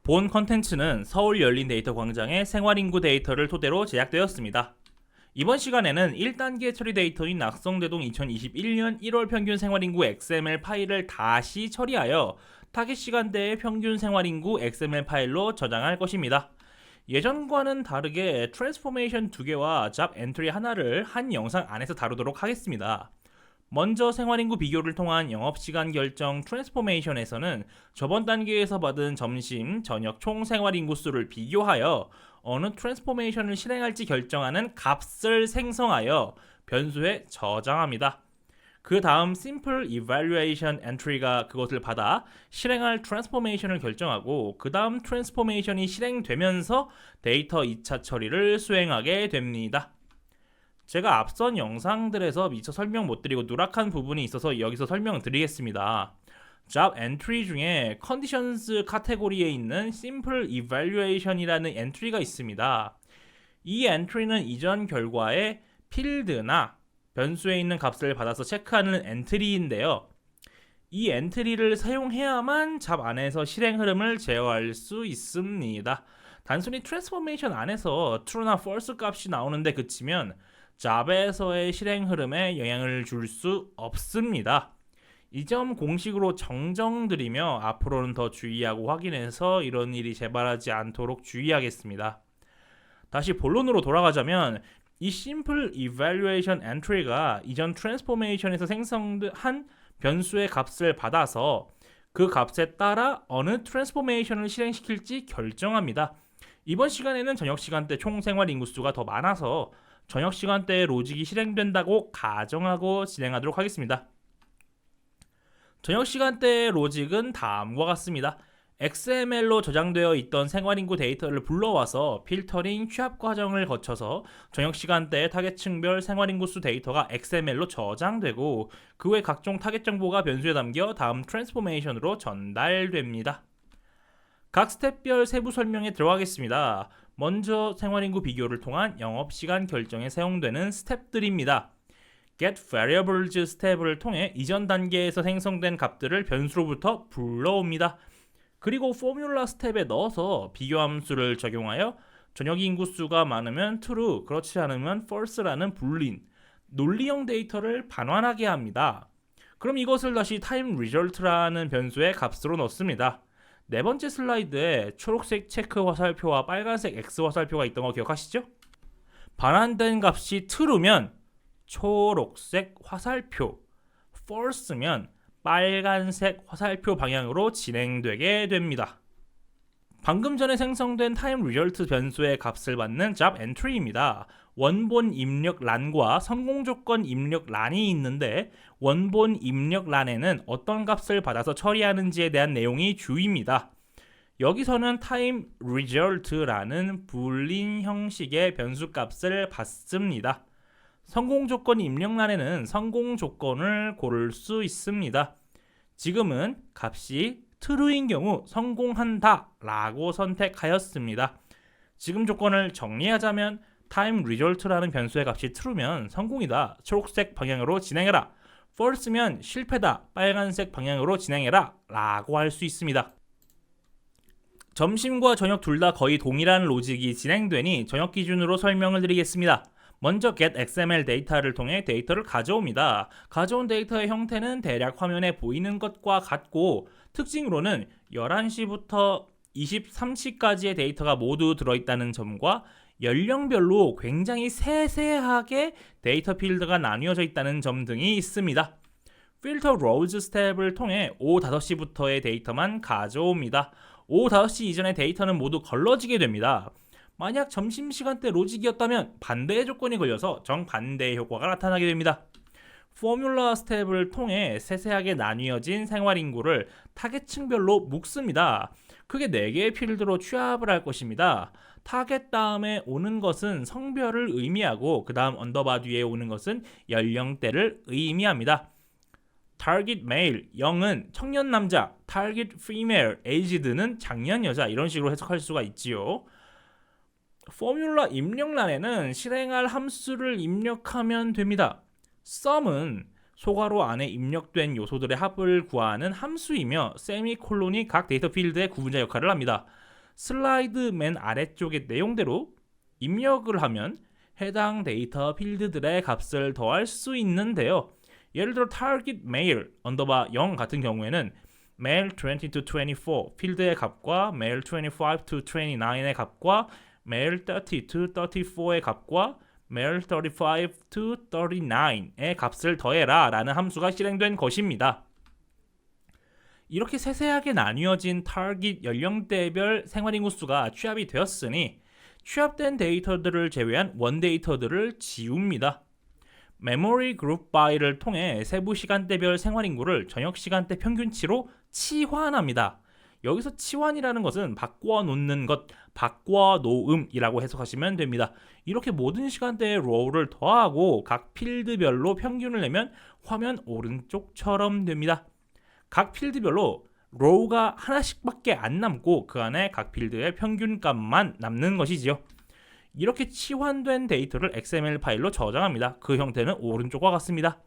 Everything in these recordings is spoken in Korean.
본 컨텐츠는 서울 열린 데이터 광장의 생활인구 데이터를 토대로 제작되었습니다. 이번 시간에는 1단계 처리 데이터인 낙성대동 2021년 1월 평균 생활인구 XML 파일을 다시 처리하여 타깃 시간대의 평균 생활인구 XML 파일로 저장할 것입니다. 예전과는 다르게 트랜스포메이션 2개와 잡 엔트리 하나를 한 영상 안에서 다루도록 하겠습니다. 먼저 생활인구 비교를 통한 영업시간 결정 트랜스포메이션에서는 저번 단계에서 받은 점심, 저녁 총 생활인구 수를 비교하여 어느 트랜스포메이션을 실행할지 결정하는 값을 생성하여 변수에 저장합니다. 그 다음 Simple Evaluation Entry가 그것을 받아 실행할 트랜스포메이션을 결정하고 그 다음 트랜스포메이션이 실행되면서 데이터 2차 처리를 수행하게 됩니다. 제가 앞선 영상들에서 미처 설명 못 드리고 누락한 부분이 있어서 여기서 설명을 드리겠습니다. 잡 엔트리 중에 Conditions 카테고리에 있는 Simple Evaluation이라는 엔트리가 있습니다. 이 엔트리는 이전 결과의 필드나 변수에 있는 값을 받아서 체크하는 엔트리인데요. 이 엔트리를 사용해야만 잡 안에서 실행 흐름을 제어할 수 있습니다. 단순히 트랜스포메이션 안에서 true나 false 값이 나오는데 그치면 잡에서의 실행 흐름에 영향을 줄 수 없습니다. 이 점 공식으로 정정드리며 앞으로는 더 주의하고 확인해서 이런 일이 재발하지 않도록 주의하겠습니다. 다시 본론으로 돌아가자면 이 Simple Evaluation Entry가 이전 트랜스포메이션에서 생성한 변수의 값을 받아서 그 값에 따라 어느 트랜스포메이션을 실행시킬지 결정합니다. 이번 시간에는 저녁 시간대 총 생활 인구수가 더 많아서 저녁 시간대에 로직이 실행된다고 가정하고 진행하도록 하겠습니다. 저녁 시간대의 로직은 다음과 같습니다. XML로 저장되어 있던 생활인구 데이터를 불러와서 필터링, 취합 과정을 거쳐서 저녁 시간대에 타겟층별 생활인구수 데이터가 XML로 저장되고 그 외 각종 타겟 정보가 변수에 담겨 다음 트랜스포메이션으로 전달됩니다. 각 스텝별 세부 설명에 들어가겠습니다. 먼저 생활인구 비교를 통한 영업시간 결정에 사용되는 스텝들입니다. get variables 스텝을 통해 이전 단계에서 생성된 값들을 변수로부터 불러옵니다. 그리고 포뮬라 스텝에 넣어서 비교 함수를 적용하여 저녁 인구수가 많으면 true, 그렇지 않으면 false라는 불린 논리형 데이터를 반환하게 합니다. 그럼 이것을 다시 time result라는 변수의 값으로 넣습니다. 네 번째 슬라이드에 초록색 체크 화살표와 빨간색 X 화살표가 있던 거 기억하시죠? 반환된 값이 true면 초록색 화살표, false면 빨간색 화살표 방향으로 진행되게 됩니다. 방금 전에 생성된 time result 변수의 값을 받는 잡 엔트리입니다. 원본 입력 란과 성공 조건 입력 란이 있는데 원본 입력 란에는 어떤 값을 받아서 처리하는지에 대한 내용이 주입니다. 여기서는 time result라는 불린 형식의 변수 값을 받습니다. 성공 조건 입력란에는 성공 조건을 고를 수 있습니다. 지금은 값이 true인 경우 성공한다 라고 선택하였습니다. 지금 조건을 정리하자면 time result라는 변수의 값이 true면 성공이다, 초록색 방향으로 진행해라, false면 실패다, 빨간색 방향으로 진행해라 라고 할 수 있습니다. 점심과 저녁 둘 다 거의 동일한 로직이 진행되니 저녁 기준으로 설명을 드리겠습니다. 먼저 get XML 데이터를 통해 데이터를 가져옵니다. 가져온 데이터의 형태는 대략 화면에 보이는 것과 같고 특징으로는 11시부터 23시까지의 데이터가 모두 들어있다는 점과 연령별로 굉장히 세세하게 데이터 필드가 나뉘어져 있다는 점 등이 있습니다. 필터 로우즈 스텝을 통해 오후 5시부터의 데이터만 가져옵니다. 오후 5시 이전의 데이터는 모두 걸러지게 됩니다. 만약 점심시간대 로직이었다면 반대의 조건이 걸려서 정반대의 효과가 나타나게 됩니다. 포뮬라 스텝을 통해 세세하게 나뉘어진 생활인구를 타겟층별로 묶습니다. 크게 4개의 필드로 취합을 할 것입니다. 타겟 다음에 오는 것은 성별을 의미하고 그 다음 언더바 뒤에 오는 것은 연령대를 의미합니다. target male, 0은 청년 남자, target female, aged는 장년 여자, 이런 식으로 해석할 수가 있지요. 포뮬라 입력란에는 실행할 함수를 입력하면 됩니다. sum은 소괄호 안에 입력된 요소들의 합을 구하는 함수이며 세미콜론이 각 데이터 필드의 구분자 역할을 합니다. 슬라이드 맨 아래쪽의 내용대로 입력을 하면 해당 데이터 필드들의 값을 더할 수 있는데요. 예를 들어 target male 언더바 0 같은 경우에는 male 20 to 24 필드의 값과 male 25 to 29의 값과 male 30 to 34의 값과 male 35 to 39의 값을 더해라 라는 함수가 실행된 것입니다. 이렇게 세세하게 나뉘어진 타깃 연령대별 생활인구 수가 취합이 되었으니 취합된 데이터들을 제외한 원 데이터들을 지웁니다. 메모리 그룹 바이를 통해 세부 시간대별 생활인구를 저녁 시간대 평균치로 치환합니다. 여기서 치환이라는 것은 바꿔놓는 것, 바꿔놓음이라고 해석하시면 됩니다. 이렇게 모든 시간대의 로우를 더하고 각 필드별로 평균을 내면 화면 오른쪽처럼 됩니다. 각 필드별로 로우가 하나씩밖에 안 남고 그 안에 각 필드의 평균값만 남는 것이지요. 이렇게 치환된 데이터를 XML 파일로 저장합니다. 그 형태는 오른쪽과 같습니다.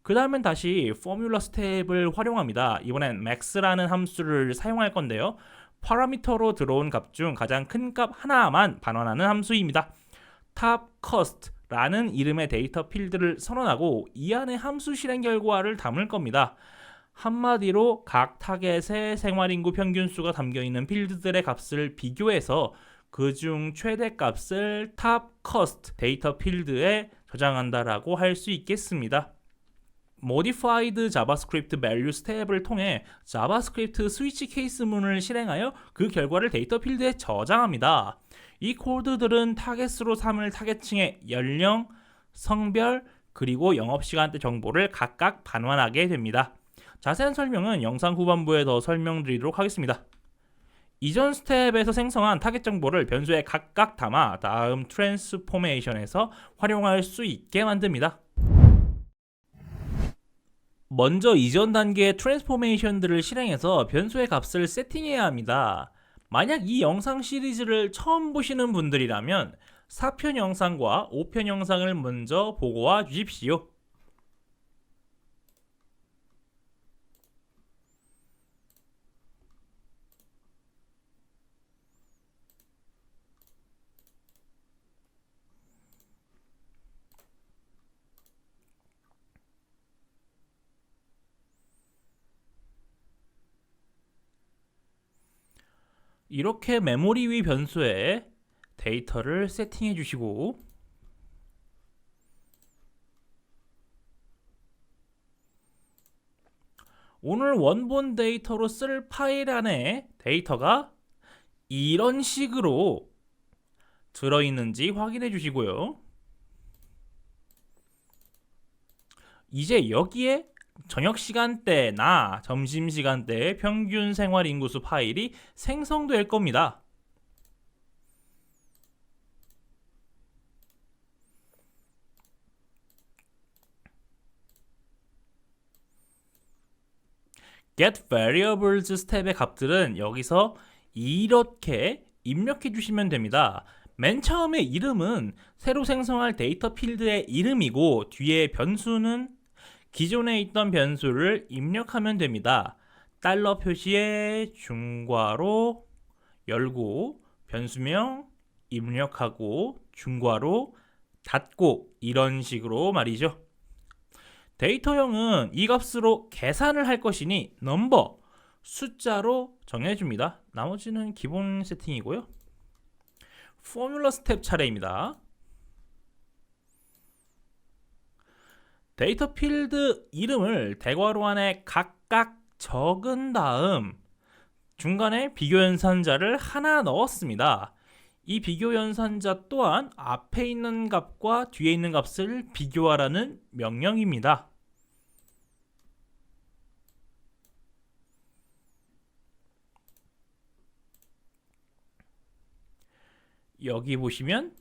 그 다음엔 다시 포뮬러 스텝을 활용합니다. 이번엔 max라는 함수를 사용할 건데요. 파라미터로 들어온 값 중 가장 큰 값 하나만 반환하는 함수입니다. top cost라는 이름의 데이터 필드를 선언하고 이 안에 함수 실행 결과를 담을 겁니다. 한마디로 각 타겟의 생활인구 평균수가 담겨있는 필드들의 값을 비교해서 그중 최대값을 top cost 데이터 필드에 저장한다라고 할 수 있겠습니다. modified javascript value 스텝을 통해 자바스크립트 스위치 케이스문을 실행하여 그 결과를 데이터 필드에 저장합니다. 이 코드들은 타겟으로 삼을 타겟층의 연령, 성별, 그리고 영업시간대 정보를 각각 반환하게 됩니다. 자세한 설명은 영상 후반부에 더 설명드리도록 하겠습니다. 이전 스텝에서 생성한 타겟 정보를 변수에 각각 담아 다음 트랜스포메이션에서 활용할 수 있게 만듭니다. 먼저 이전 단계의 트랜스포메이션들을 실행해서 변수의 값을 세팅해야 합니다. 만약 이 영상 시리즈를 처음 보시는 분들이라면 4편 영상과 5편 영상을 먼저 보고 와 주십시오. 이렇게 메모리 위 변수에 데이터를 세팅해 주시고 오늘 원본 데이터로 쓸 파일 안에 데이터가 이런 식으로 들어있는지 확인해 주시고요. 이제 여기에 저녁 시간대나 점심 시간대의 평균 생활 인구수 파일이 생성될 겁니다. get variables 스텝의 값들은 여기서 이렇게 입력해 주시면 됩니다. 맨 처음에 이름은 새로 생성할 데이터 필드의 이름이고 뒤에 변수는 기존에 있던 변수를 입력하면 됩니다. 달러 표시에 중괄호 열고 변수명 입력하고 중괄호 닫고 이런 식으로 말이죠. 데이터형은 이 값으로 계산을 할 것이니 넘버 숫자로 정해줍니다. 나머지는 기본 세팅이고요. 포뮬러 스텝 차례입니다. 데이터 필드 이름을 대괄호 안에 각각 적은 다음 중간에 비교 연산자를 하나 넣었습니다. 이 비교 연산자 또한 앞에 있는 값과 뒤에 있는 값을 비교하라는 명령입니다. 여기 보시면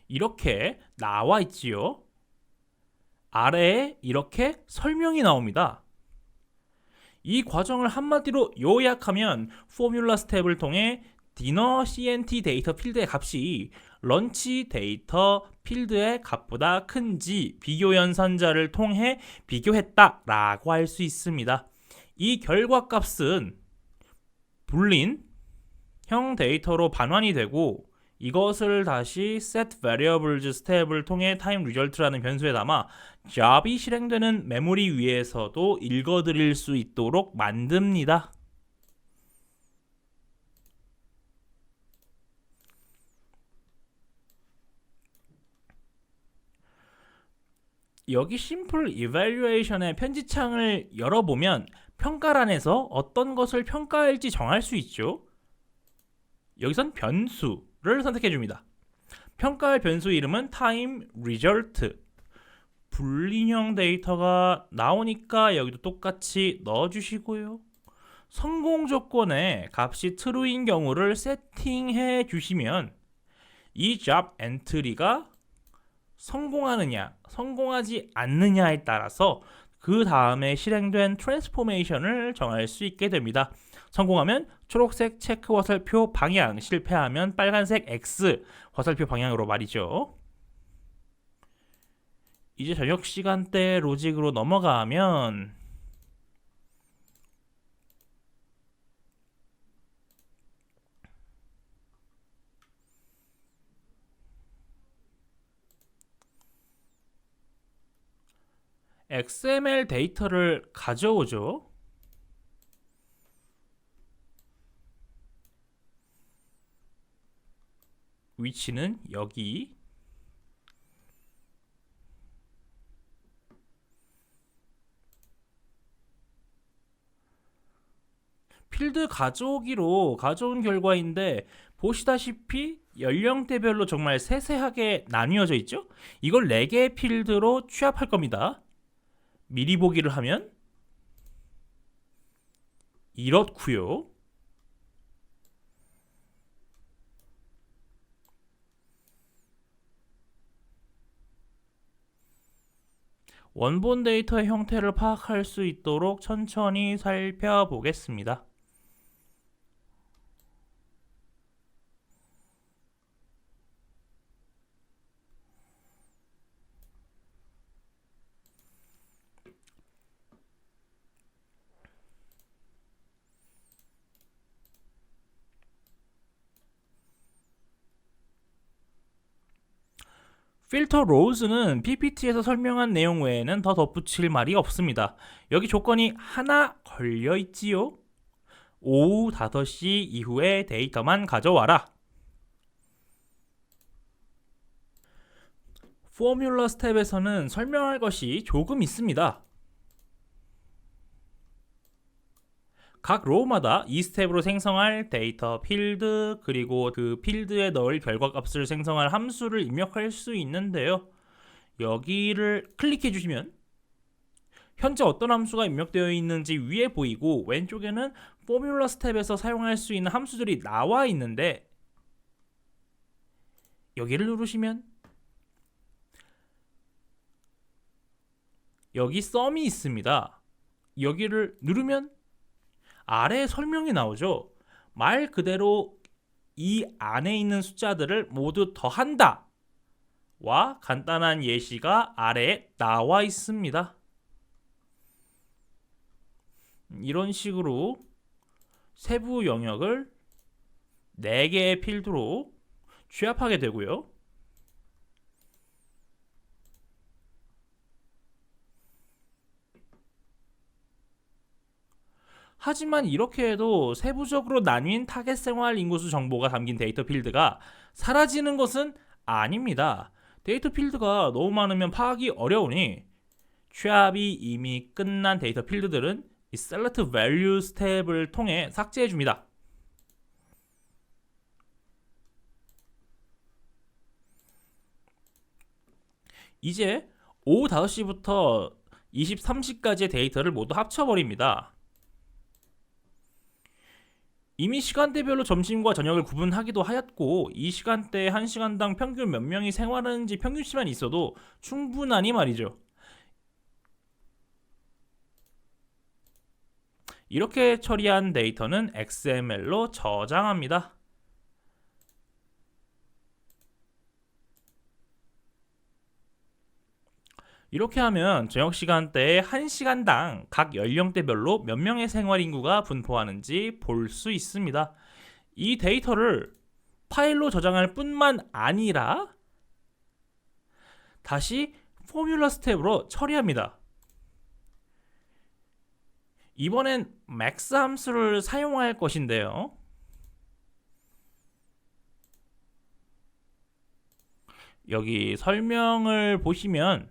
이렇게 나와 있지요. 아래에 이렇게 설명이 나옵니다. 이 과정을 한마디로 요약하면 포뮬러 스텝을 통해 디너 CNT 데이터 필드의 값이 런치 데이터 필드의 값보다 큰지 비교 연산자를 통해 비교했다라고 할 수 있습니다. 이 결과 값은 불린형 데이터로 반환이 되고 이것을 다시 set variables 스텝을 통해 time result라는 변수에 담아 job이 실행되는 메모리 위에서도 읽어드릴 수 있도록 만듭니다. 여기 심플 이밸류에이션의 편지창을 열어보면 평가란에서 어떤 것을 평가할지 정할 수 있죠. 여기선 변수를 선택해줍니다. 평가할 변수 이름은 time result. 불린형 데이터가 나오니까 여기도 똑같이 넣어주시고요. 성공 조건에 값이 true인 경우를 세팅해 주시면 이 job 엔트리가 성공하느냐, 성공하지 않느냐에 따라서 그 다음에 실행된 트랜스포메이션을 정할 수 있게 됩니다. 성공하면 초록색 체크 화살표 방향, 실패하면 빨간색 X 화살표 방향으로 말이죠. 이제 저녁 시간대 로직으로 넘어가면 XML 데이터를 가져오죠. 위치는 여기. 필드 가져오기로 가져온 결과인데 보시다시피 연령대별로 정말 세세하게 나뉘어져 있죠. 이걸 4개의 필드로 취합할 겁니다. 미리 보기를 하면 이렇고요. 원본 데이터의 형태를 파악할 수 있도록 천천히 살펴보겠습니다. 필터 로우즈는 PPT에서 설명한 내용 외에는 더 덧붙일 말이 없습니다. 여기 조건이 하나 걸려 있지요. 오후 5시 이후에 데이터만 가져와라. 포뮬러 스텝에서는 설명할 것이 조금 있습니다. 각 로우마다 이 스텝으로 생성할 데이터 필드 그리고 그 필드에 넣을 결과값을 생성할 함수를 입력할 수 있는데요. 여기를 클릭해 주시면 현재 어떤 함수가 입력되어 있는지 위에 보이고 왼쪽에는 포뮬러 스텝에서 사용할 수 있는 함수들이 나와 있는데 여기를 누르시면 여기 sum이 있습니다. 여기를 누르면 아래에 설명이 나오죠. 말 그대로 이 안에 있는 숫자들을 모두 더한다 와 간단한 예시가 아래에 나와 있습니다. 이런 식으로 세부 영역을 4개의 필드로 취합하게 되고요. 하지만 이렇게 해도 세부적으로 나뉜 타겟 생활 인구수 정보가 담긴 데이터 필드가 사라지는 것은 아닙니다. 데이터 필드가 너무 많으면 파악이 어려우니 취합이 이미 끝난 데이터 필드들은 이 select value 스텝을 통해 삭제해 줍니다. 이제 오후 5시부터 23시까지의 데이터를 모두 합쳐버립니다. 이미 시간대별로 점심과 저녁을 구분하기도 하였고 이 시간대에 1시간당 평균 몇 명이 생활하는지 평균치만 있어도 충분하니 말이죠. 이렇게 처리한 데이터는 XML로 저장합니다. 이렇게 하면 저녁 시간대에 1시간당 각 연령대별로 몇 명의 생활 인구가 분포하는지 볼 수 있습니다. 이 데이터를 파일로 저장할 뿐만 아니라 다시 포뮬러 스텝으로 처리합니다. 이번엔 max 함수를 사용할 것인데요. 여기 설명을 보시면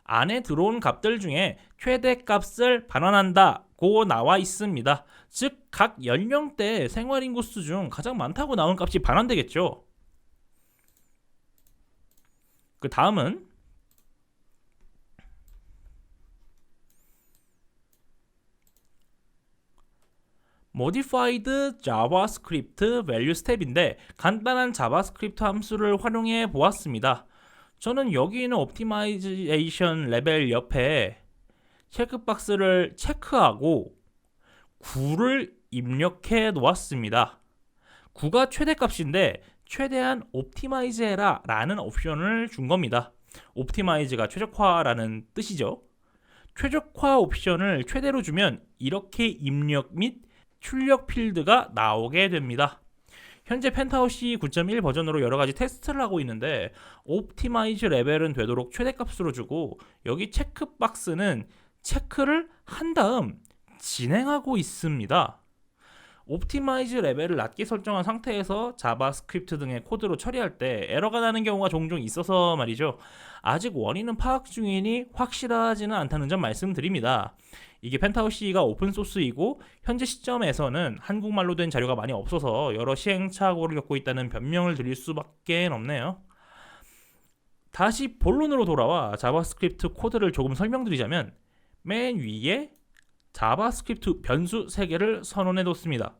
안에 들어온 값들 중에 최대값을 반환한다고 나와 있습니다. 즉 각 연령대 생활인구수 중 가장 많다고 나온 값이 반환되겠죠. 그 다음은 modified javascript value step인데 간단한 자바스크립트 함수를 활용해 보았습니다. 저는 여기 있는 옵티마이제이션 레벨 옆에 체크박스를 체크하고 9를 입력해 놓았습니다. 9가 최대값인데 최대한 옵티마이즈 해라 라는 옵션을 준 겁니다. 옵티마이즈가 최적화라는 뜻이죠. 최적화 옵션을 최대로 주면 이렇게 입력 및 출력 필드가 나오게 됩니다. 현재 펜타우시 9.1 버전으로 여러가지 테스트를 하고 있는데 옵티마이즈 레벨은 되도록 최대값으로 주고 여기 체크박스는 체크를 한 다음 진행하고 있습니다. 옵티마이즈 레벨을 낮게 설정한 상태에서 자바스크립트 등의 코드로 처리할 때 에러가 나는 경우가 종종 있어서 말이죠. 아직 원인은 파악 중이니 확실하지는 않다는 점 말씀드립니다. 이게 펜타우시가 오픈소스이고 현재 시점에서는 한국말로 된 자료가 많이 없어서 여러 시행착오를 겪고 있다는 변명을 드릴 수밖에 없네요. 다시 본론으로 돌아와 자바스크립트 코드를 조금 설명드리자면 맨 위에 자바스크립트 변수 3개를 선언해 뒀습니다.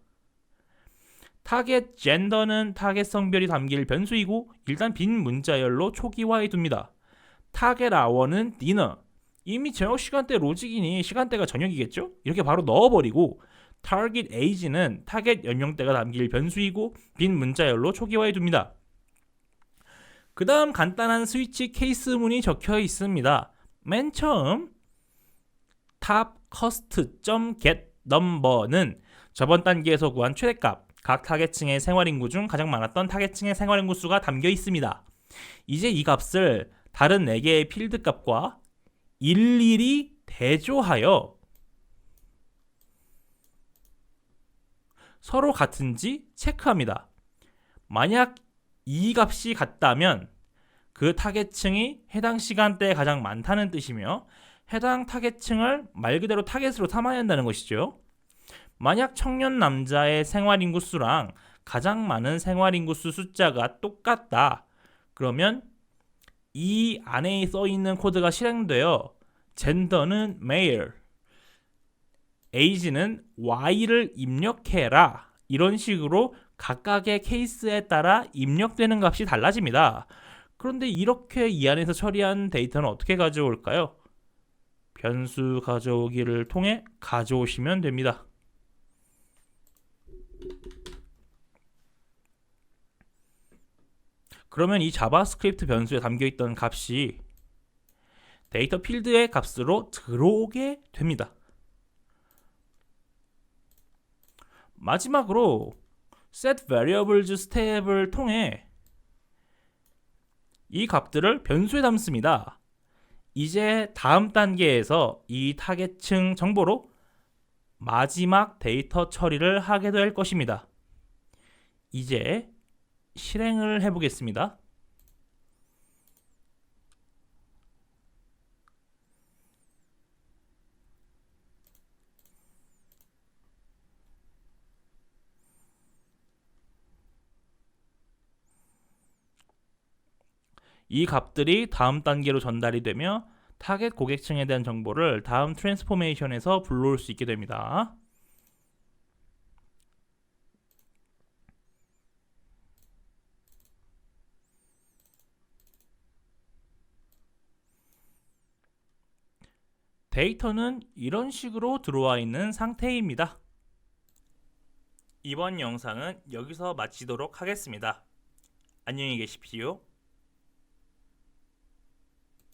타겟 젠더는 타겟 성별이 담길 변수이고 일단 빈 문자열로 초기화해 둡니다. 타겟 아워는 디너, 이미 저녁 시간대 로직이니 시간대가 저녁이겠죠? 이렇게 바로 넣어버리고 타겟 에이지는 타겟 연령대가 담길 변수이고 빈 문자열로 초기화해 둡니다. 그 다음 간단한 스위치 케이스문이 적혀 있습니다. 맨 처음 topcost.getNumber는 저번 단계에서 구한 최대값, 각 타겟층의 생활인구 중 가장 많았던 타겟층의 생활인구 수가 담겨 있습니다. 이제 이 값을 다른 4개의 필드 값과 일일이 대조하여 서로 같은지 체크합니다. 만약 이 값이 같다면 그 타겟층이 해당 시간대에 가장 많다는 뜻이며 해당 타겟층을 말 그대로 타겟으로 삼아야 한다는 것이죠. 만약 청년 남자의 생활인구수랑 가장 많은 생활인구수 숫자가 똑같다. 그러면 이 안에 써있는 코드가 실행되어 젠더는 male, age는 y를 입력해라. 이런 식으로 각각의 케이스에 따라 입력되는 값이 달라집니다. 그런데 이렇게 이 안에서 처리한 데이터는 어떻게 가져올까요? 변수 가져오기를 통해 가져오시면 됩니다. 그러면 이 자바스크립트 변수에 담겨있던 값이 데이터 필드의 값으로 들어오게 됩니다. 마지막으로 set variables 스텝을 통해 이 값들을 변수에 담습니다. 이제 다음 단계에서 이 타겟층 정보로 마지막 데이터 처리를 하게 될 것입니다. 이제 실행을 해보겠습니다. 이 값들이 다음 단계로 전달이 되며 타겟 고객층에 대한 정보를 다음 트랜스포메이션에서 불러올 수 있게 됩니다. 데이터는 이런 식으로 들어와 있는 상태입니다. 이번 영상은 여기서 마치도록 하겠습니다. 안녕히 계십시오.